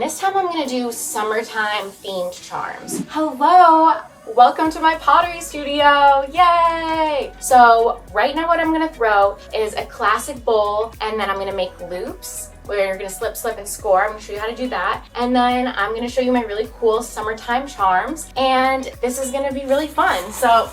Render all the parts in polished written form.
This time I'm going to do summertime themed charms. Hello! Welcome to my pottery studio! Yay! So right now what I'm going to throw is a classic bowl, and then I'm going to make loops where you're going to slip, slip, and score. I'm going to show you how to do that. And then I'm going to show you my really cool summertime charms, and this is going to be really fun. So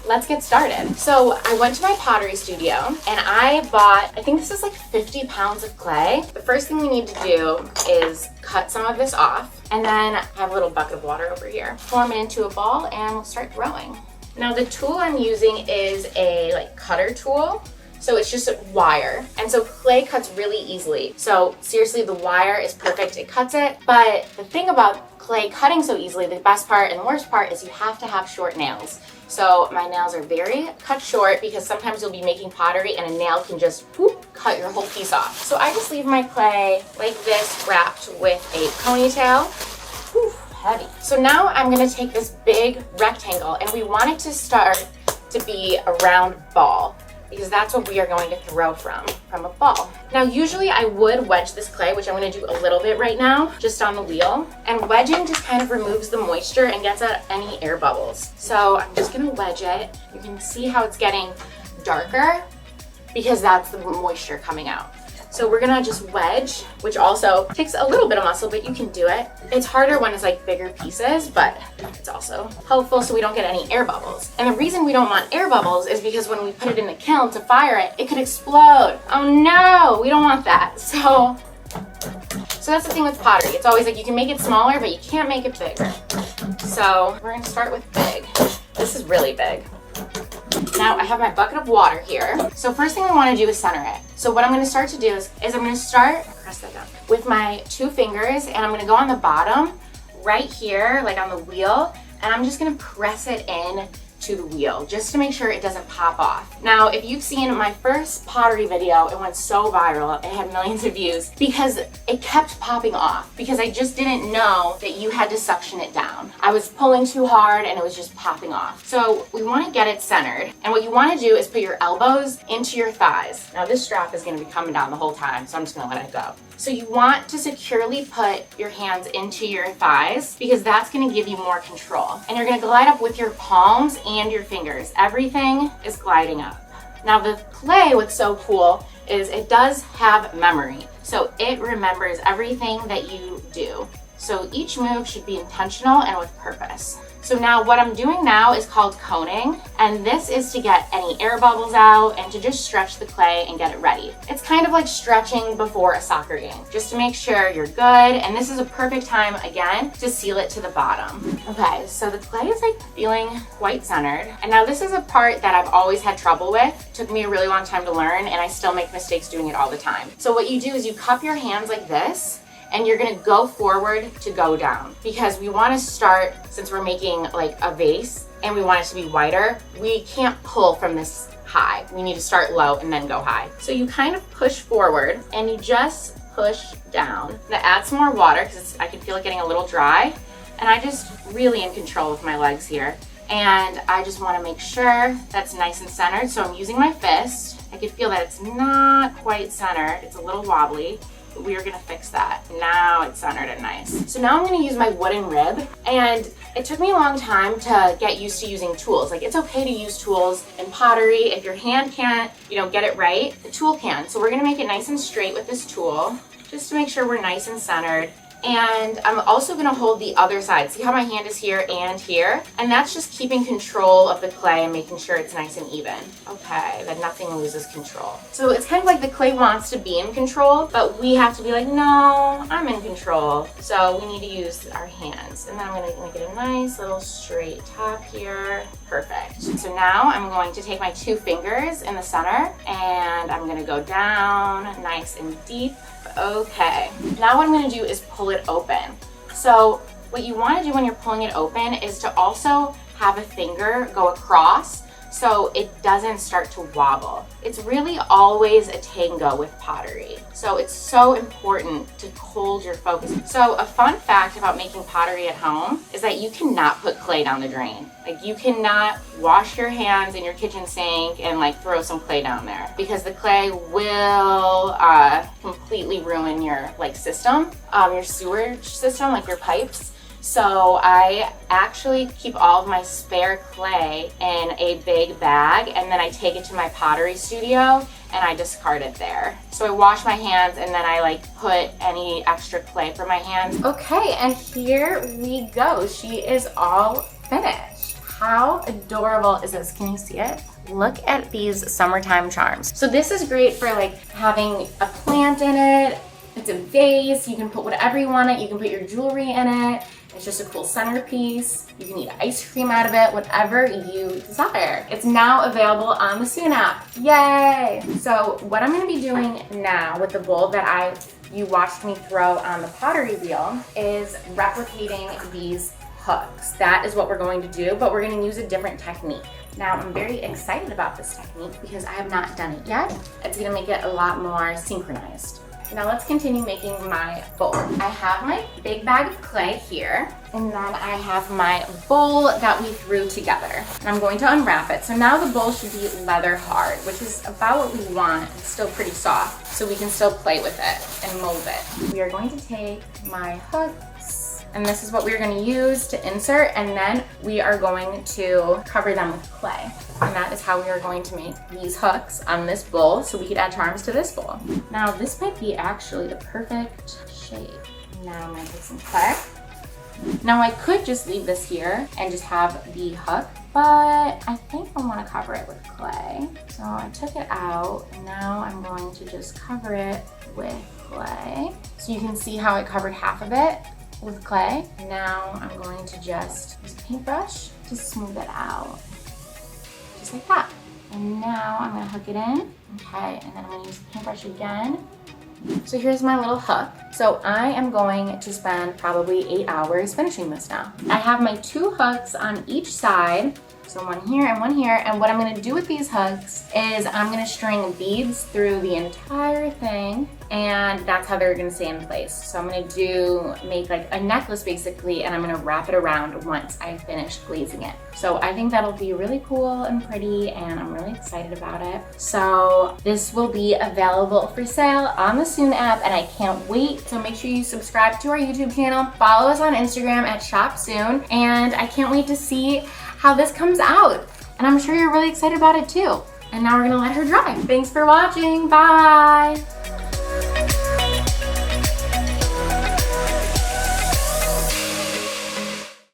let's get started. So I went to my pottery studio and I bought, I think this is like 50 pounds of clay. The first thing we need to do is cut some of this off, and then I have a little bucket of water over here. Form it into a ball and we'll start throwing. Now the tool I'm using is a cutter tool. So it's just wire, and so clay cuts really easily. So seriously, the wire is perfect, it cuts it. But the thing about clay cutting so easily, the best part and the worst part, is you have to have short nails. So my nails are very cut short because sometimes you'll be making pottery and a nail can just whoop, cut your whole piece off. So I just leave my clay like this, wrapped with a ponytail. Whew, heavy. So now I'm gonna take this big rectangle, and we want it to start to be a round ball, because that's what we are going to throw from a ball. Now usually I would wedge this clay, which I'm gonna do a little bit right now, just on the wheel. And wedging just kind of removes the moisture and gets out any air bubbles. So I'm just gonna wedge it. You can see how it's getting darker because that's the moisture coming out. So we're gonna just wedge, which also takes a little bit of muscle, but you can do it. It's harder when it's like bigger pieces, but it's also helpful so we don't get any air bubbles. And the reason we don't want air bubbles is because when we put it in the kiln to fire it, it could explode. Oh no, we don't want that. So that's the thing with pottery. It's always like you can make it smaller, but you can't make it bigger. So we're gonna start with big. This is really big. Now I have my bucket of water here. So first thing I want to do is center it. So what I'm going to start to do is I'm going to start, press that down, with my 2 fingers, and I'm going to go on the bottom right here, like on the wheel, and I'm just going to press it in to the wheel just to make sure it doesn't pop off. Now if you've seen my first pottery video, it went so viral, it had millions of views because it kept popping off, because I just didn't know that you had to suction it down. I was pulling too hard and it was just popping off. So we want to get it centered, and what you want to do is put your elbows into your thighs. Now this strap is going to be coming down the whole time, so I'm just going to let it go. So you want to securely put your hands into your thighs because that's going to give you more control. And you're going to glide up with your palms and your fingers. Everything is gliding up. Now the clay, what's so cool is it does have memory. So it remembers everything that you do. So each move should be intentional and with purpose. So now what I'm doing now is called coning, and this is to get any air bubbles out and to just stretch the clay and get it ready. It's kind of like stretching before a soccer game, just to make sure you're good. And this is a perfect time, again, to seal it to the bottom. Okay, so the clay is like feeling quite centered. And now this is a part that I've always had trouble with. It took me a really long time to learn, and I still make mistakes doing it all the time. So what you do is you cup your hands like this, and you're gonna go forward to go down, because we wanna start, since we're making like a vase and we want it to be wider, we can't pull from this high. We need to start low and then go high. So you kind of push forward and you just push down. That adds some more water because I can feel it getting a little dry, and I just really in control with my legs here. And I just wanna make sure that's nice and centered. So I'm using my fist. I can feel that it's not quite centered. It's a little wobbly. But we are gonna fix that. Now it's centered and nice. So now I'm gonna use my wooden rib, and it took me a long time to get used to using tools. Like, it's okay to use tools in pottery. If your hand can't, get it right, the tool can. So we're gonna make it nice and straight with this tool, just to make sure we're nice and centered. And I'm also gonna hold the other side. See how my hand is here and here? And that's just keeping control of the clay and making sure it's nice and even. Okay, that nothing loses control. So it's kind of like the clay wants to be in control, but we have to be like, no, I'm in control. So we need to use our hands. And then I'm gonna make it a nice little straight top here. Perfect. So now I'm going to take my 2 fingers in the center, and I'm gonna go down nice and deep. Okay, now what I'm gonna do is pull it open. So what you wanna do when you're pulling it open is to also have a finger go across so it doesn't start to wobble. It's really always a tango with pottery. So it's so important to hold your focus. So a fun fact about making pottery at home is that you cannot put clay down the drain. Like, you cannot wash your hands in your kitchen sink and like throw some clay down there, because the clay will completely ruin your like system, your sewage system, like your pipes. So I actually keep all of my spare clay in a big bag, and then I take it to my pottery studio and I discard it there. So I wash my hands and then I like put any extra clay from my hands. Okay, and here we go. She is all finished. How adorable is this? Can you see it? Look at these summertime charms. So this is great for like having a plant in it. It's a vase. You can put whatever you want in it. You can put your jewelry in it. It's just a cool centerpiece. You can eat ice cream out of it, whatever you desire. It's now available on the Sune app. Yay! So what I'm gonna be doing now with the bowl that you watched me throw on the pottery wheel is replicating these hooks. That is what we're going to do, but we're gonna use a different technique. Now, I'm very excited about this technique because I have not done it yet. It's gonna make it a lot more synchronized. Now let's continue making my bowl. I have my big bag of clay here, and then I have my bowl that we threw together. And I'm going to unwrap it. So now the bowl should be leather hard, which is about what we want. It's still pretty soft, so we can still play with it and mold it. We are going to take my hooks, and this is what we're going to use to insert, and then we are going to cover them with clay. And that is how we are going to make these hooks on this bowl, so we could add charms to this bowl. Now this might be actually the perfect shape. Now I'm gonna take some clay. Now I could just leave this here and just have the hook, but I think I wanna cover it with clay. So I took it out, and now I'm going to just cover it with clay. So you can see how I covered half of it with clay. Now I'm going to just use a paintbrush to smooth it out. Just like that. And now I'm gonna hook it in. Okay, and then I'm gonna use the paintbrush again. So here's my little hook. So I am going to spend probably 8 hours finishing this now. I have my 2 hooks on each side. So one here and one here. And what I'm gonna do with these hooks is I'm gonna string beads through the entire thing, and that's how they're gonna stay in place. So I'm gonna make like a necklace basically, and I'm gonna wrap it around once I finish glazing it. So I think that'll be really cool and pretty, and I'm really excited about it. So this will be available for sale on the Sune app, and I can't wait. So make sure you subscribe to our YouTube channel, follow us on Instagram at ShopSune, and I can't wait to see how this comes out. And I'm sure you're really excited about it too. And now we're gonna let her dry. Thanks for watching, bye.